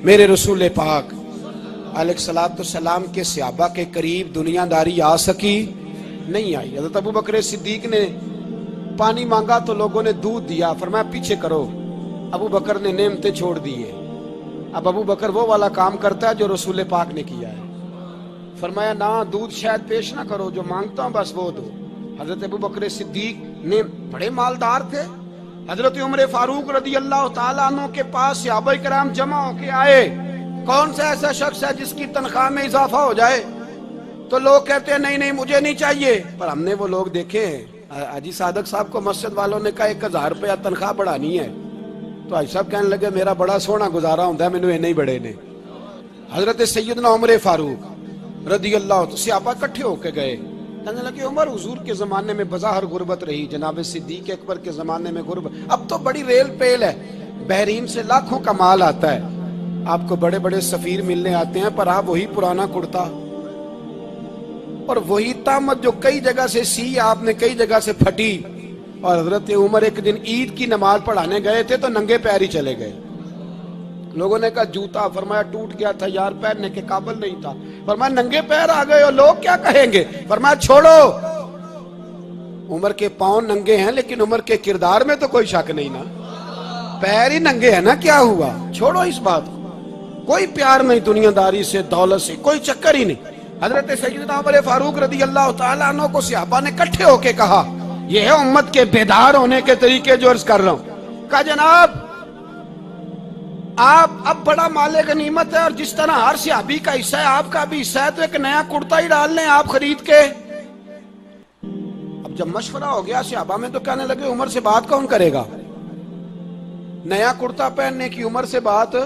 میرے رسول پاک علیہ کے صحابہ کے قریب دنیا داری آ سکی نہیں آئی۔ حضرت ابو بکر صدیق نے پانی مانگا تو لوگوں نے دودھ دیا، فرمایا پیچھے کرو، ابو بکر نے نعمتیں چھوڑ دیے۔ اب ابو بکر وہ والا کام کرتا ہے جو رسول پاک نے کیا ہے، فرمایا نہ دودھ شاید پیش نہ کرو، جو مانگتا ہوں بس وہ دو۔ حضرت ابو بکر صدیق نے بڑے مالدار تھے، حضرت عمر فاروق رضی اللہ تعالیٰ عنہ کے پاس صحابہ کرام جمع ہو کے آئے، کون سا ایسا شخص ہے جس کی تنخواہ میں اضافہ ہو جائے؟ تو لوگ کہتے ہیں نہیں نہیں مجھے نہیں چاہیے، پر ہم نے وہ لوگ دیکھے ہیں، حاجی صادق صاحب کو مسجد والوں نے کہا 1000 روپیہ تنخواہ بڑھانی ہے، تو حاجی صاحب کہنے لگے میرا بڑا سونا گزارا ہوتا ہے، میں نے نہیں بڑھے نے۔ حضرت سیدنا عمر فاروق رضی اللہ عنہ صحابہ کٹھے ہو کے گئے، کہنے لگے عمر حضور کے زمانے میں بظاہر غربت رہی، جناب صدیق اکبر کے زمانے میں غربت، اب تو بڑی ریل پیل ہے، بحرین سے لاکھوں کا مال آتا ہے، آپ کو بڑے بڑے سفیر ملنے آتے ہیں، پر آپ وہی پرانا کرتا اور وہی تامت جو کئی جگہ سے سی آپ نے کئی جگہ سے پھٹی۔ اور حضرت عمر ایک دن عید کی نماز پڑھانے گئے تھے تو ننگے پیر ہی چلے گئے، لوگوں نے کہا جوتا، فرمایا ٹوٹ گیا تھا یار، پہننے کے قابل نہیں تھا، فرمایا ننگے پیر آ گئے اور لوگ کیا کہیں گے، فرمایا چھوڑو، عمر کے پاؤں ننگے ہیں لیکن عمر کے کردار میں تو کوئی شک نہیں نا، پیر ہی ننگے ہیں نا، کیا ہوا، چھوڑو اس بات کو، کوئی پیار نہیں دنیا داری سے، دولت سے، کوئی چکر ہی نہیں۔ حضرت سیدنا عمر فاروق رضی اللہ تعالیٰ عنہ کو صحابہ نے کٹھے ہو کے کہا، یہ ہے امت کے بیدار ہونے کے طریقے جو عرض کر رہا ہوں، کہا جناب آپ اب بڑا مال غنیمت ہے اور جس طرح ہر صحابی کا حصہ ہے آپ کا بھی حصہ ہے، تو ایک نیا کرتا ہی ڈال لیں آپ خرید کے۔ اب جب مشورہ ہو گیا صحابہ میں تو کہنے لگے عمر سے بات کون کرے گا، نیا کرتا پہننے کی عمر سے بات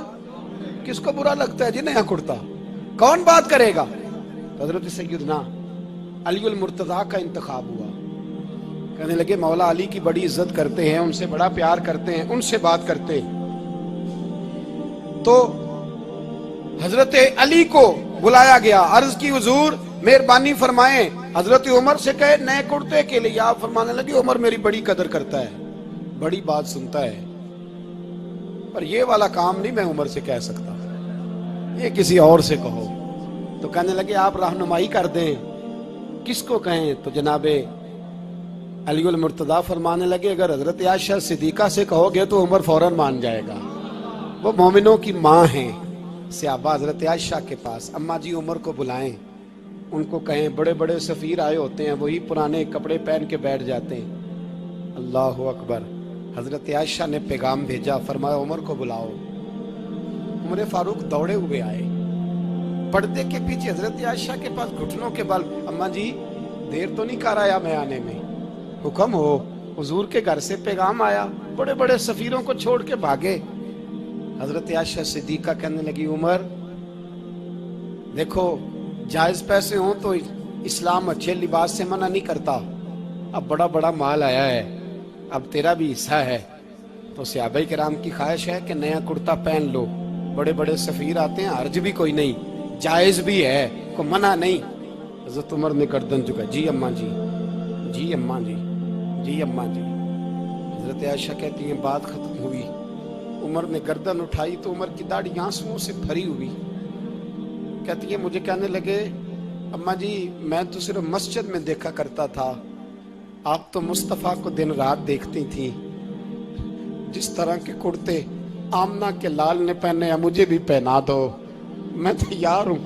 کس کو برا لگتا ہے جی، نیا کرتا کون بات کرے گا؟ حضرت سیدنا علی المرتضیٰ کا انتخاب ہوا، کہنے لگے مولا علی کی بڑی عزت کرتے ہیں، ان سے بڑا پیار کرتے ہیں، ان سے بات کرتے ہیں۔ تو حضرت علی کو بلایا گیا، عرض کی حضور مہربانی فرمائیں، حضرت عمر سے کہے نئے کرتے کے لیے، آپ فرمانے لگے عمر میری بڑی قدر کرتا ہے، بڑی بات سنتا ہے، پر یہ والا کام نہیں میں عمر سے کہہ سکتا، یہ کسی اور سے کہو۔ تو کہنے لگے آپ رہنمائی کر دیں کس کو کہیں؟ تو جناب علی المرتضیٰ فرمانے لگے اگر حضرت عائشہ صدیقہ سے کہو گے تو عمر فوراً مان جائے گا، وہ مومنوں کی ماں ہیں۔ صحابہ حضرت عائشہ کے پاس، اماں جی عمر کو بلائیں، ان کو کہیں، بڑے بڑے سفیر آئے ہوتے ہیں وہی پرانے کپڑے پہن کے بیٹھ جاتے ہیں۔ اللہ اکبر، حضرت عائشہ نے پیغام بھیجا، فرمایا عمر کو بلاؤ۔ عمر فاروق دوڑے ہوئے آئے، پردے کے پیچھے حضرت عائشہ کے پاس گھٹنوں کے بل، اماں جی دیر تو نہیں کر آیا میں آنے میں، حکم ہو، حضور کے گھر سے پیغام آیا، بڑے بڑے سفیروں کو چھوڑ کے بھاگے۔ حضرت عائشہ صدیقہ کہنے لگی عمر دیکھو جائز پیسے ہوں تو اسلام اچھے لباس سے منع نہیں کرتا، اب بڑا بڑا مال آیا ہے، اب تیرا بھی حصہ ہے، تو صحابہ کرام کی خواہش ہے کہ نیا کرتا پہن لو، بڑے بڑے سفیر آتے ہیں، حرج بھی کوئی نہیں، جائز بھی ہے، کوئی منع نہیں۔ حضرت عمر نے گردن جھکا، جی اماں جی، جی اماں جی، جی اماں جی۔ حضرت عائشہ کہتی ہیں بات ختم ہوئی، عمر نے گردن اٹھائی تو عمر کی داڑھی آنسوؤں سے بھری ہوئی، کہتی ہے مجھے کہنے لگے اماں جی میں تو صرف مسجد میں دیکھا کرتا تھا، آپ تو مصطفیٰ کو دن رات دیکھتی تھی، جس طرح کے کرتے آمنہ کے لال نے پہنے ہیں مجھے بھی پہنا دو، میں تیار ہوں،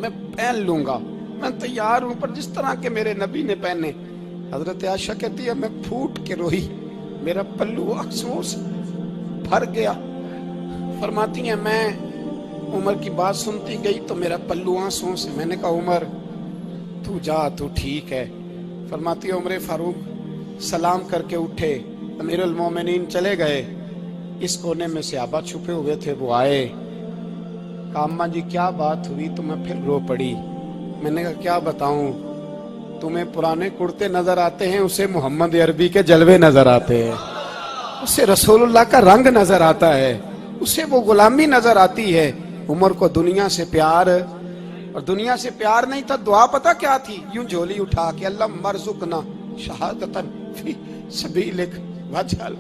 میں پہن لوں گا، میں تیار ہوں، پر جس طرح کے میرے نبی نے پہنے۔ حضرت عائشہ کہتی ہے میں پھوٹ کے روئی، میرا پلو آنسوؤں سے بھر گیا۔ فرماتی ہیں میں عمر کی بات سنتی گئی تو میرا پلو آنسوؤں سے، میں نے کہا عمر تو جا، تو ٹھیک ہے۔ فرماتی ہے عمر فاروق سلام کر کے اٹھے، امیر المومنین چلے گئے، اس کونے میں صحابہ چھپے ہوئے تھے وہ آئے، کہا اماں جی کیا بات ہوئی؟ تو میں پھر رو پڑی، میں نے کہا کیا بتاؤں، تمہیں پرانے کرتے نظر آتے ہیں، اسے محمد عربی کے جلوے نظر آتے ہیں، اسے رسول اللہ کا رنگ نظر آتا ہے، اسے وہ غلامی نظر آتی ہے۔ عمر کو دنیا سے پیار، اور دنیا سے پیار نہیں تھا، دعا پتہ کیا تھی؟ یوں جھولی اٹھا کے اللہ مرزقنا شہادتن فی سبیلک وجعل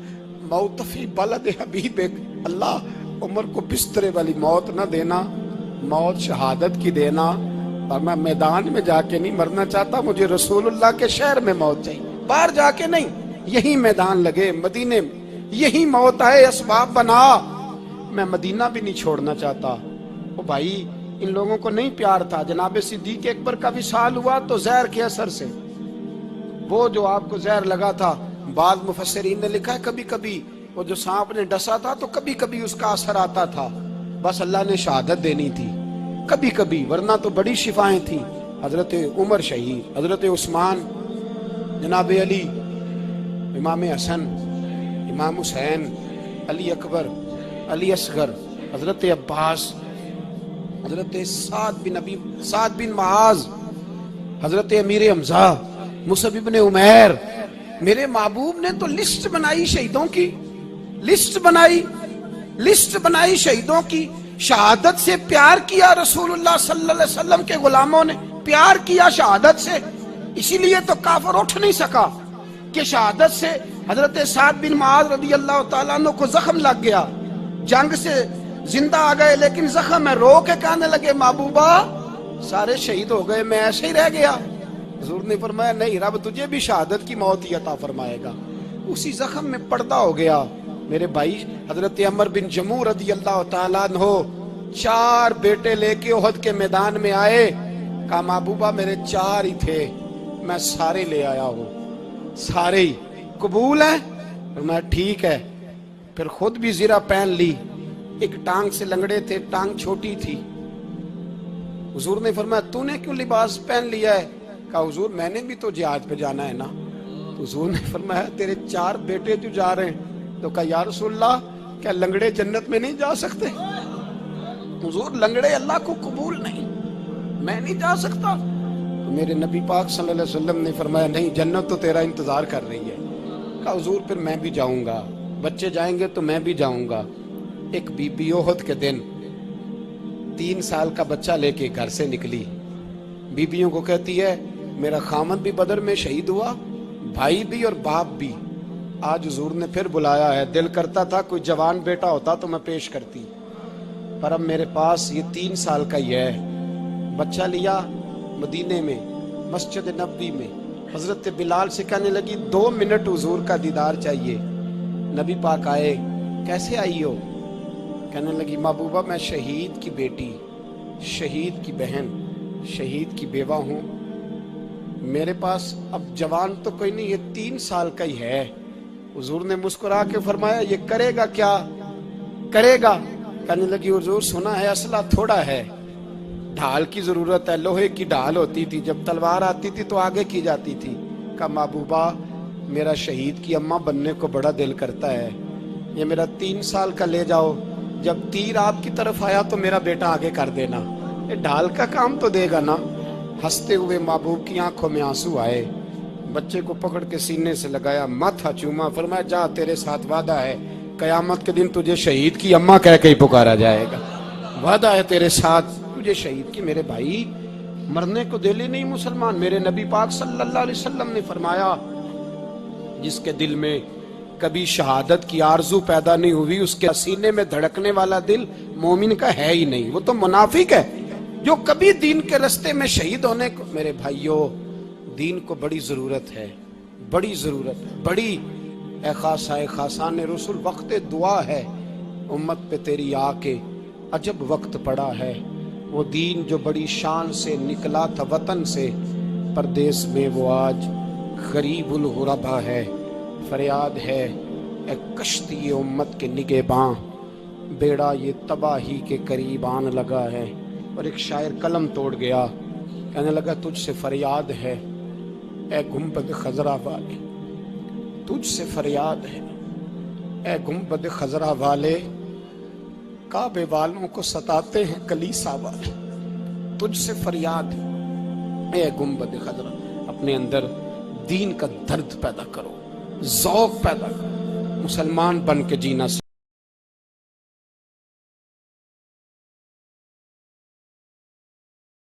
موت فی بلد حبیبک، اللہ عمر کو بسترے والی موت نہ دینا، موت شہادت کی دینا، اور میں میدان میں جا کے نہیں مرنا چاہتا، مجھے رسول اللہ کے شہر میں موت چاہیے، باہر جا کے نہیں، یہی میدان لگے مدینے میں، یہی موت آئے، اسباب بنا، میں مدینہ بھی نہیں چھوڑنا چاہتا۔ او بھائی، ان لوگوں کو نہیں پیار تھا، جناب صدیق اکبر کا وصال ہوا تو زہر کے اثر سے، وہ جو آپ کو زہر لگا تھا، بعض مفسرین نے لکھا ہے کبھی کبھی وہ جو سانپ نے ڈسا تھا تو کبھی کبھی اس کا اثر آتا تھا، بس اللہ نے شہادت دینی تھی کبھی کبھی، ورنہ تو بڑی شفائیں تھیں۔ حضرت عمر شہید، حضرت عثمان، جناب علی، امام حسن، امام حسین، علی اکبر، علی اصغر، حضرت عباس، حضرت سعد بن معاذ، حضرت امیر حمزہ، مصعب بن عمیر، میرے محبوب نے تو لسٹ بنائی شہیدوں کی، لسٹ بنائی شہیدوں کی، شہادت سے پیار کیا رسول اللہ صلی اللہ علیہ وسلم کے غلاموں نے، پیار کیا شہادت سے، اسی لیے تو کافر اٹھ نہیں سکا کہ شہادت سے حضرت سعد بن معاذ رضی اللہ تعالیٰ عنہ کو زخم لگ گیا، جنگ سے زندہ آ گئے لیکن زخم ہے، رو کے کہنے لگے محبوبہ سارے شہید ہو گئے، میں ایسے ہی رہ گیا۔ حضور نے فرمایا نہیں، رب تجھے بھی شہادت کی موت ہی عطا فرمائے گا، اسی زخم میں پردہ ہو گیا۔ میرے بھائی، حضرت عمر بن جموح رضی اللہ تعالیٰ عنہ 4 بیٹے لے کے احد کے میدان میں آئے، کہا محبوبہ میرے 4 ہی تھے، میں سارے لے آیا ہوں، سارے ہی قبول ہیں؟ فرمایا ٹھیک ہے، پھر خود بھی زرہ پہن لی، ایک ٹانگ سے لنگڑے تھے، ٹانگ چھوٹی تھی، حضور نے فرمایا تو نے کیوں لباس پہن لیا ہے؟ کہا حضور میں نے بھی تو جہاد پہ جانا ہے نا۔ تو حضور نے فرمایا تیرے 4 بیٹے جو جا رہے ہیں، تو کہا یا رسول اللہ کیا لنگڑے جنت میں نہیں جا سکتے؟ حضور لنگڑے اللہ کو قبول نہیں، میں نہیں جا سکتا۔ تو میرے نبی پاک صلی اللہ علیہ وسلم نے فرمایا نہیں، جنت تو تیرا انتظار کر رہی ہے۔ کہا حضور پھر میں بھی جاؤں گا، بچے جائیں گے تو میں بھی جاؤں گا۔ ایک بی بی احد کے دن 3 سال کا بچہ لے کے گھر سے نکلی، بیویوں کو کہتی ہے میرا خامد بھی بدر میں شہید ہوا، بھائی بھی اور باپ بھی، آج حضور نے پھر بلایا ہے، دل کرتا تھا کوئی جوان بیٹا ہوتا تو میں پیش کرتی، پر اب میرے پاس یہ 3 سال کا ہی ہے۔ بچہ لیا مدینے میں، مسجد نبوی میں، حضرت بلال سے کہنے لگی 2 منٹ حضور کا دیدار چاہیے۔ نبی پاک آئے، کیسے آئی ہو؟ کہنے لگی محبوبہ میں شہید کی بیٹی، شہید کی بہن، شہید کی بیوہ ہوں، میرے پاس اب جوان تو کوئی نہیں، یہ 3 سال کا ہی ہے۔ حضور نے مسکرا کے فرمایا یہ کرے گا کیا؟ کرے گا؟ کہنے لگی حضور سنا ہے اسلحہ تھوڑا ہے، ڈھال کی ضرورت ہے، لوہے کی ڈھال ہوتی تھی، جب تلوار آتی تھی تو آگے کی جاتی تھی۔ کہا محبوبہ میرا شہید کی اماں بننے کو بڑا دل کرتا ہے، یہ میرا 3 سال کا لے جاؤ، جب تیر آپ کی طرف آیا تو میرا بیٹا آگے کر دینا، یہ ڈھال کا کام تو دے گا نا۔ ہنستے ہوئے محبوب کی آنکھوں میں آنسو آئے، بچے کو پکڑ کے سینے سے لگایا، ماتھا چوما، فرمایا جا تیرے ساتھ وعدہ ہے قیامت کے دن تجھے شہید کی اماں کہہ کے ہی پکارا جائے گا، وعدہ ہے تیرے ساتھ تجھے شہید کی۔ میرے بھائی مرنے کو دل ہی نہیں مسلمان، میرے نبی پاک صلی اللہ علیہ وسلم نے فرمایا جس کے دل میں کبھی شہادت کی آرزو پیدا نہیں ہوئی، اس کے سینے میں دھڑکنے والا دل مومن کا ہے ہی نہیں، وہ تو منافق ہے۔ جو کبھی دین کے رستے میں شہید ہونے کو، میرے بھائیوں دین کو بڑی ضرورت ہے، بڑی ضرورت ہے، بڑی۔ اے خاصائے خاصان رسول وقت دعا ہے، امت پہ تیری آ کے عجب وقت پڑا ہے، وہ دین جو بڑی شان سے نکلا تھا وطن سے، پردیس میں وہ آج غریب الغربا ہے۔ فریاد ہے اے کشتی امت کے نگہباں، بیڑا یہ تباہی کے قریب آن لگا ہے۔ اور ایک شاعر قلم توڑ گیا، کہنے لگا تجھ سے فریاد ہے اے گنبد خضرا والے، تجھ سے فریاد ہے اے گنبد خضرا والے، کعبے والوں کو ستاتے ہیں کلیسا والے، تجھ سے فریاد ہے اے گنبد خضرا۔ اپنے اندر دین کا درد پیدا کرو، ذوق پیدا کرو، مسلمان بن کے جینا